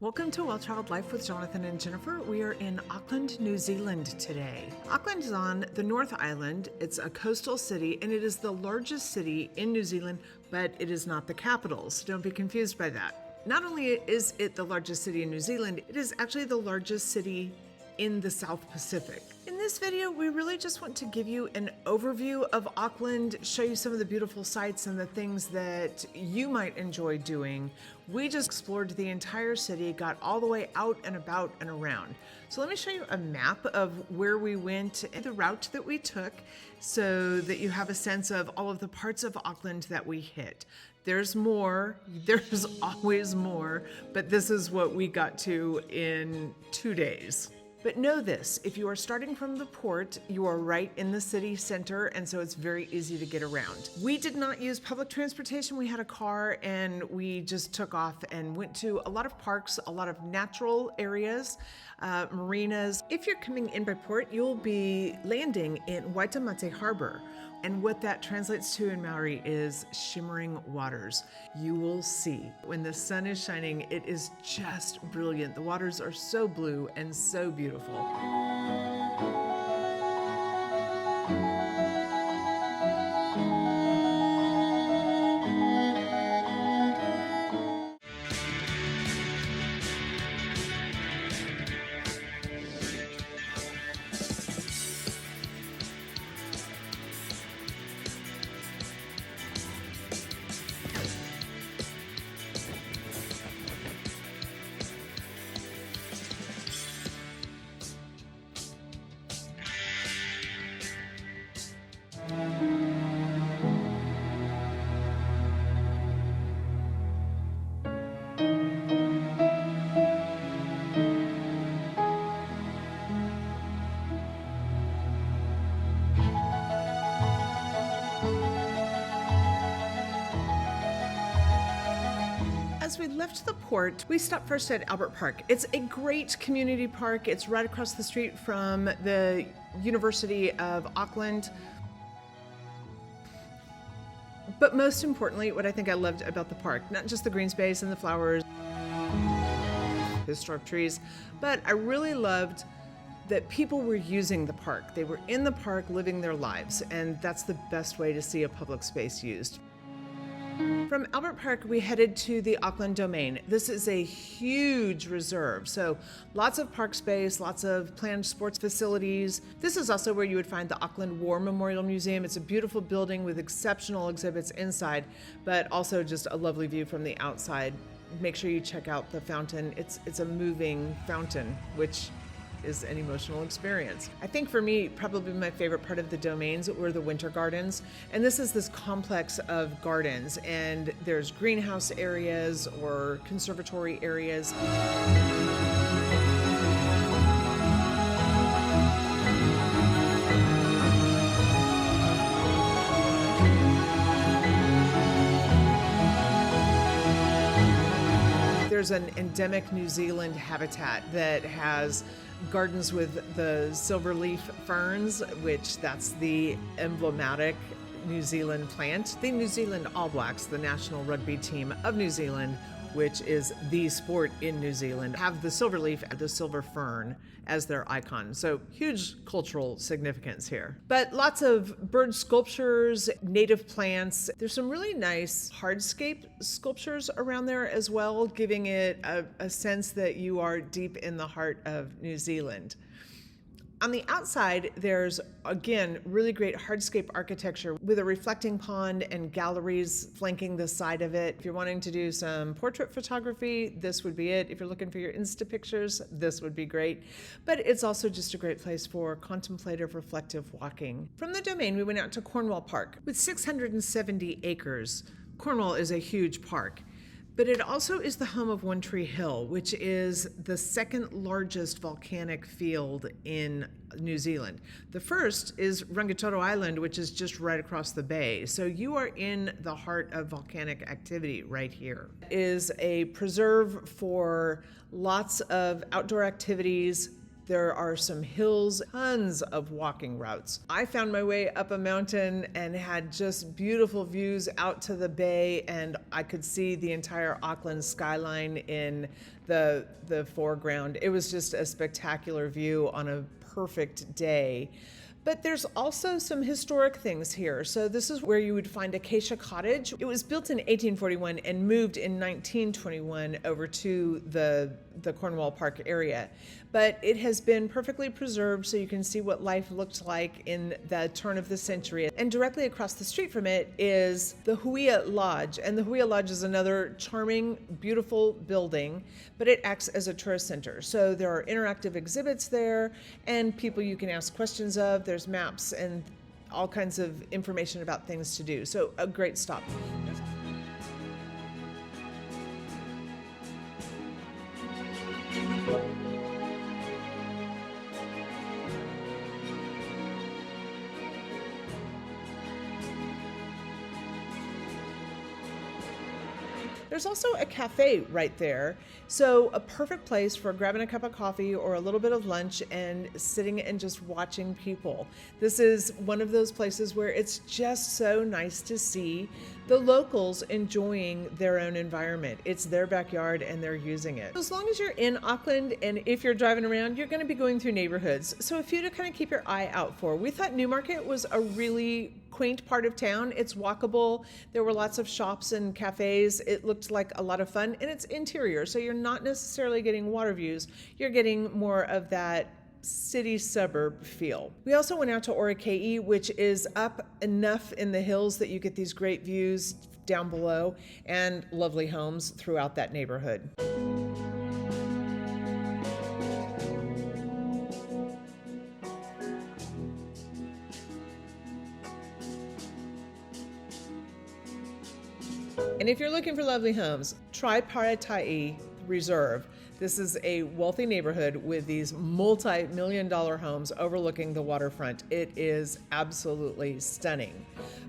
Welcome to Well Traveled Life with Jonathan and Jennifer. We are in Auckland, New Zealand today. Auckland is on the North Island. It's a coastal city and it is the largest city in New Zealand, but it is not the capital, so don't be confused by that. Not only is it the largest city in New Zealand, it is actually the largest city in the South Pacific. In this video, we really just want to give you an overview of Auckland, show you some of the beautiful sights and the things that you might enjoy doing. We just explored the entire city, got all the way out and about and around. So let me show you a map of where we went and the route that we took so that you have a sense of all of the parts of Auckland that we hit. There's more, there's always more, but this is what we got to in 2 days. But know this, if you are starting from the port, you are right in the city center, and so it's very easy to get around. We did not use public transportation. We had a car and we just took off and went to a lot of parks, a lot of natural areas, marinas. If you're coming in by port, you'll be landing in Viaduct Harbour. And what that translates to in Maori is shimmering waters. You will see when the sun is shining, it is just brilliant. The waters are so blue and so beautiful. As we left the port, we stopped first at Albert Park. It's a great community park. It's right across the street from the University of Auckland. But most importantly, what I think I loved about the park, not just the green space and the flowers, historic trees, but I really loved that people were using the park. They were in the park living their lives, and that's the best way to see a public space used. From Albert Park, we headed to the Auckland Domain. This is a huge reserve, so lots of park space, lots of planned sports facilities. This is also where you would find the Auckland War Memorial Museum. It's a beautiful building with exceptional exhibits inside, but also just a lovely view from the outside. Make sure you check out the fountain. It's a moving fountain, which is an emotional experience. I think for me, probably my favorite part of the domains were the winter gardens. And this is this complex of gardens, and there's greenhouse areas or conservatory areas. There's an endemic New Zealand habitat that has gardens with the silverleaf ferns, which that's the emblematic New Zealand plant. The New Zealand All Blacks, the national rugby team of New Zealand, which is the sport in New Zealand, have the silverleaf and the silver fern as their icon. So huge cultural significance here. But lots of bird sculptures, native plants. There's some really nice hardscape sculptures around there as well, giving it a sense that you are deep in the heart of New Zealand. On the outside, there's, again, really great hardscape architecture with a reflecting pond and galleries flanking the side of it. If you're wanting to do some portrait photography, this would be it. If you're looking for your Insta pictures, this would be great. But it's also just a great place for contemplative, reflective walking. From the Domain, we went out to Cornwall Park. With 670 acres, Cornwall is a huge park. But it also is the home of One Tree Hill, which is the second largest volcanic field in New Zealand. The first is Rangitoto Island, which is just right across the bay. So you are in the heart of volcanic activity right here. It is a preserve for lots of outdoor activities. There are some hills, tons of walking routes. I found my way up a mountain and had just beautiful views out to the bay, and I could see the entire Auckland skyline in the foreground. It was just a spectacular view on a perfect day. But there's also some historic things here. So this is where you would find Acacia Cottage. It was built in 1841 and moved in 1921 over to the Cornwall Park area. But it has been perfectly preserved, so you can see what life looked like in the turn of the century. And directly across the street from it is the Huia Lodge. And the Huia Lodge is another charming, beautiful building, but it acts as a tourist center. So there are interactive exhibits there and people you can ask questions of. There's maps and all kinds of information about things to do. So a great stop. There's also a cafe right there, so a perfect place for grabbing a cup of coffee or a little bit of lunch and sitting and just watching people. This is one of those places where it's just so nice to see the locals enjoying their own environment. It's their backyard and they're using it. As long as you're in Auckland and if you're driving around, you're going to be going through neighborhoods. So a few to kind of keep your eye out for. We thought Newmarket was a really quaint part of town. It's walkable. There were lots of shops and cafes. It looked like a lot of fun, and it's interior, so you're not necessarily getting water views. You're getting more of that city suburb feel. We also went out to Orikei, which is up enough in the hills that you get these great views down below and lovely homes throughout that neighborhood. And if you're looking for lovely homes, try Paratai Reserve. This is a wealthy neighborhood with these multi-million-dollar homes overlooking the waterfront. It is absolutely stunning.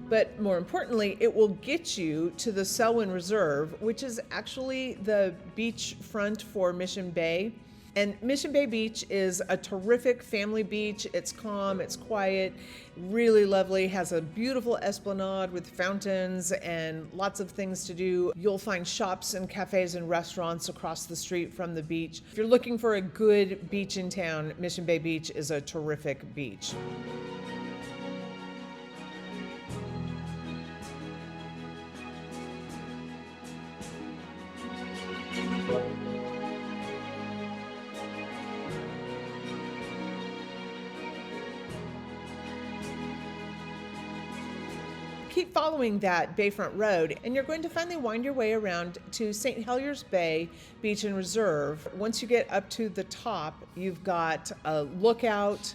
But more importantly, it will get you to the Selwyn Reserve, which is actually the beach front for Mission Bay. And Mission Bay Beach is a terrific family beach. It's calm, it's quiet, really lovely, has a beautiful esplanade with fountains and lots of things to do. You'll find shops and cafes and restaurants across the street from the beach. If you're looking for a good beach in town, Mission Bay Beach is a terrific beach. Keep following that Bayfront Road and you're going to finally wind your way around to St. Heliers Bay Beach and Reserve. Once you get up to the top, you've got a lookout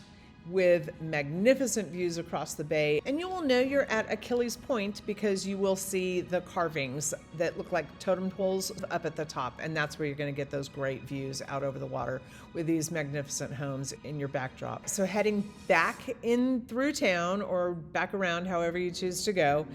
with magnificent views across the bay, and you will know you're at Achilles Point because you will see the carvings that look like totem poles up at the top, and that's where you're going to get those great views out over the water with these magnificent homes in your backdrop. So heading back in through town or back around, however you choose to go,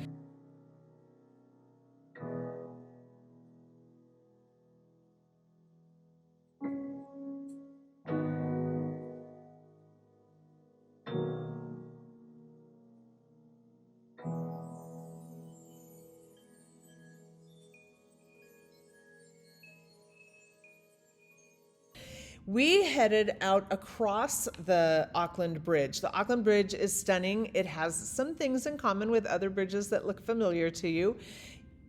we headed out across the Auckland Bridge. The Auckland Bridge is stunning. It has some things in common with other bridges that look familiar to you.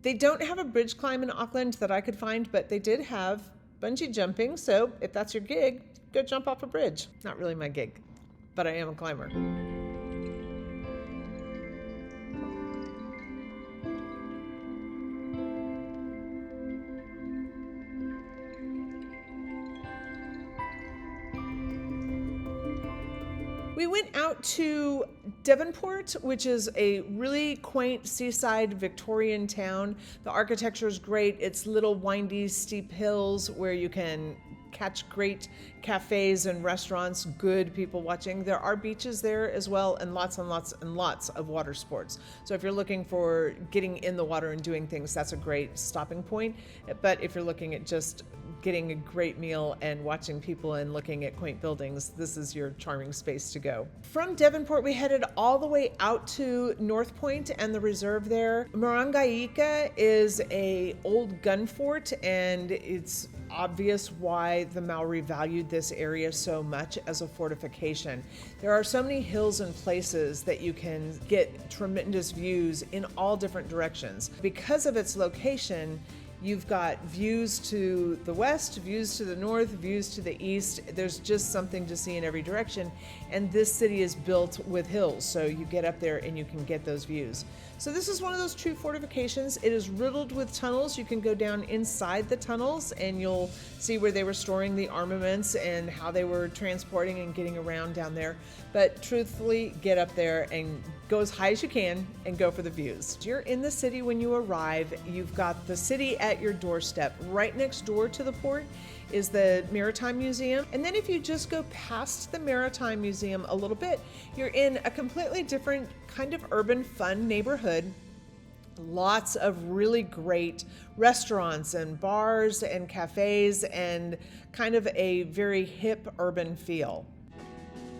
They don't have a bridge climb in Auckland that I could find, but they did have bungee jumping. So if that's your gig, go jump off a bridge. Not really my gig, but I am a climber. We went out to Devonport, which is a really quaint seaside Victorian town. The architecture is great. It's little windy, steep hills where you can catch great cafes and restaurants, good people watching. There are beaches there as well, and lots and lots and lots of water sports. So if you're looking for getting in the water and doing things, that's a great stopping point. But if you're looking at just getting a great meal and watching people and looking at quaint buildings, this is your charming space to go. From Devonport, we headed all the way out to North Point and the reserve there. Marangaika is a old gun fort, and it's obvious why the Maori valued this area so much as a fortification. There are so many hills and places that you can get tremendous views in all different directions. Because of its location, you've got views to the west, views to the north, views to the east. There's just something to see in every direction. And this city is built with hills, so you get up there and you can get those views. So this is one of those true fortifications. It is riddled with tunnels. You can go down inside the tunnels and you'll see where they were storing the armaments and how they were transporting and getting around down there. But truthfully, get up there and go as high as you can and go for the views. You're in the city when you arrive. You've got the city at your doorstep. Right next door to the port is the Maritime Museum. And then if you just go past the Maritime Museum a little bit, you're in a completely different kind of urban fun neighborhood. Lots of really great restaurants and bars and cafes and kind of a very hip urban feel.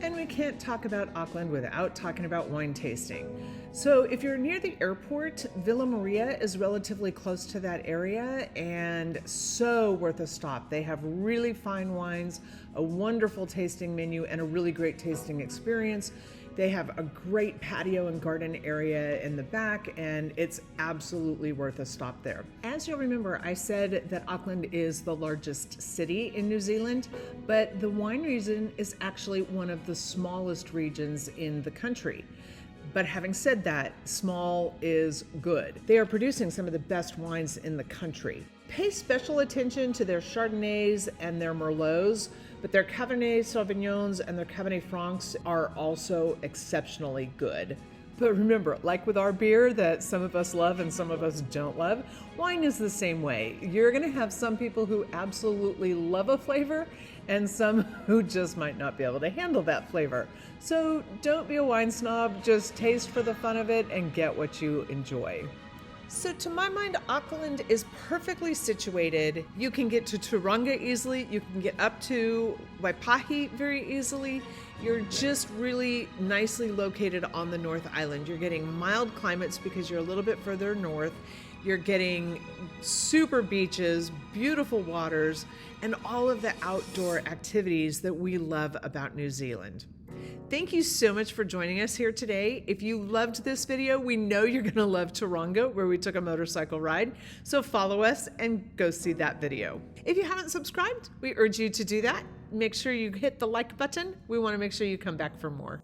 And we can't talk Auckland about without talking about wine tasting. So if you're near the airport, Villa Maria is relatively close to that area and so worth a stop. They have really fine wines, a wonderful tasting menu, and a really great tasting experience. They have a great patio and garden area in the back, and it's absolutely worth a stop there. As you'll remember, I said that Auckland is the largest city in New Zealand, but the wine region is actually one of the smallest regions in the country. But having said that, small is good. They are producing some of the best wines in the country. Pay special attention to their Chardonnays and their Merlots, but their Cabernet Sauvignons and their Cabernet Francs are also exceptionally good. But remember, like with our beer that some of us love and some of us don't love, wine is the same way. You're gonna have some people who absolutely love a flavor and some who just might not be able to handle that flavor. So don't be a wine snob, just taste for the fun of it and get what you enjoy. So to my mind, Auckland is perfectly situated. You can get to Tauranga easily. You can get up to Waipahi very easily. You're just really nicely located on the North Island. You're getting mild climates because you're a little bit further north. You're getting super beaches, beautiful waters, and all of the outdoor activities that we love about New Zealand. Thank you so much for joining us here today. If you loved this video, we know you're gonna love Tauranga, where we took a motorcycle ride. So follow us and go see that video. If you haven't subscribed, we urge you to do that. Make sure you hit the like button. We wanna make sure you come back for more.